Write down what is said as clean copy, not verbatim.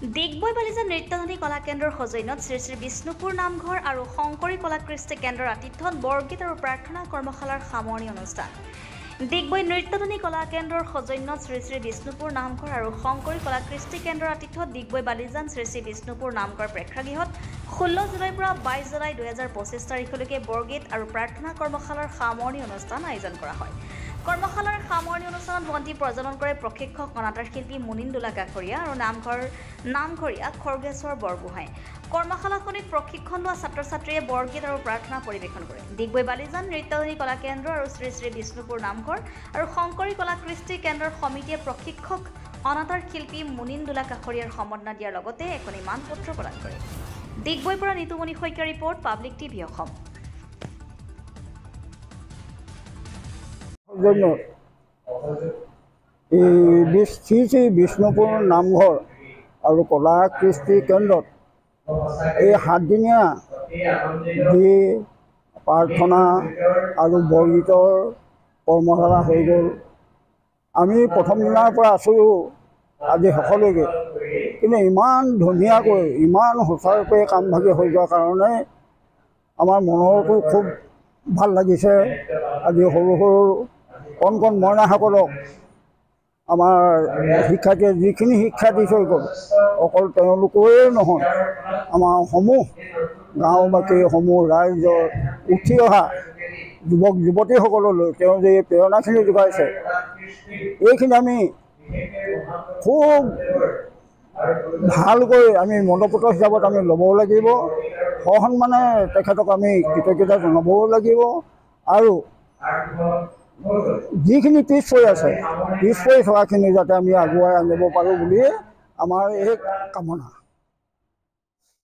ডিগবৈ বালিজা নৃত্যধ্বনি কলা কেন্দ্ৰৰ সৌজন্যত শ্ৰী শ্ৰী বিষ্ণুপুৰ নামঘৰ আৰু শংকৰী কলা কৃষ্টি কেন্দ্ৰৰ আতিথ্যত বৰগীত আৰু প্ৰাৰ্থনা কৰ্মশালাৰ সামৰণি অনুষ্ঠান। ডিগবৈ নৃত্যধ্বনি কলা কেন্দ্ৰৰ সৌজন্যত শ্ৰী শ্ৰী বিষ্ণুপুৰ নামঘৰ আৰু শংকৰী কলা কৃষ্টি কেন্দ্ৰৰ আতিথ্যত ডিগবৈ বালিজান শ্ৰী শ্ৰী বিষ্ণুপুৰ নামঘৰ প্ৰেক্ষাগৃহত 16 জুলাইৰ পৰা 22 জুলাই 2025 তাৰিখলৈকে বৰগীত আৰু প্ৰাৰ্থনা কৰ্মশালাৰ সামৰণি অনুষ্ঠান আয়োজন কৰা হয়। কৰ্মশালাৰ সামৰণি অনুষ্ঠানত ভণ্টি প্ৰজনন কৰে প্ৰশিক্ষক অনাতাঁৰ শিল্পী মুনিন্দোলা কাকৰীয়া আৰু নামঘৰীয়া খৰ্গেশ্বৰ বৰগোহাঁই। কৰ্মশালাখনিত প্ৰশিক্ষণ লোৱা ছাত্ৰ ছাত্ৰীয়ে বৰগীত আৰু প্ৰাৰ্থনা পৰিৱেশন কৰে। ডিগবৈ বালিজান নৃত্যধ্বনি কলা কেন্দ্ৰ আৰু শ্ৰী শ্ৰী বিষ্ণুপুৰ নামঘৰ আৰু শংকৰী কলা কৃষ্টি কেন্দ্ৰৰ সমিতিয়ে প্ৰশিক্ষক অনাতাঁৰ শিল্পী মুনিন্দোলা কাকৰীয়াৰ সম্বৰ্ধনা দিয়াৰ লগতে এখনি মানপত্ৰ প্ৰদান কৰে। ডিগবৈৰ পৰা Nitumoni Saikia report, public TV Assam. Shri Shri Bishnupur Namghar আৰু কলা কৃষ্টি কেন্দ্ৰত এই 7 দিনীয়া যি প্ৰাৰ্থনা আৰু বৰগীতৰ কৰ্মশালা হৈ গ'ল। আমি প্ৰথম দিনাৰ পৰা আছোঁ আজি শেষলৈকে, কিন্তু ইমান ধুনীয়াকৈ ইমান সুচাৰুৰূপে কামভাগি হৈ যোৱাৰ কাৰণে আমাৰ মনতো খুব ভাল লাগিছে। আজি সৰু সৰু কণ কণ মইনাসকলক আমাৰ শিক্ষাৰ্থীয়ে যিখিনি শিক্ষা দি থৈ গ'ল, অকল তেওঁলোকৰে নহয়, আমাৰ সমূহ গাঁওবাসী সমূহ ৰাইজৰ উঠি অহা যুৱক যুৱতীসকললৈ তেওঁ যে প্ৰেৰণাখিনি যোগাইছে, এইখিনি আমি খুব ভালকৈ আমি মনপুত হিচাপত আমি ল'ব লাগিব। সসন্মানে তেখেতক আমি কৃতজ্ঞতা জনাবও লাগিব আৰু যিখিনি পিছ পৰি আছে, পিছ পৰি থকাখিনি যাতে আমি আগুৱাই আনিব পাৰোঁ বুলিয়ে আমাৰ এই কামনা।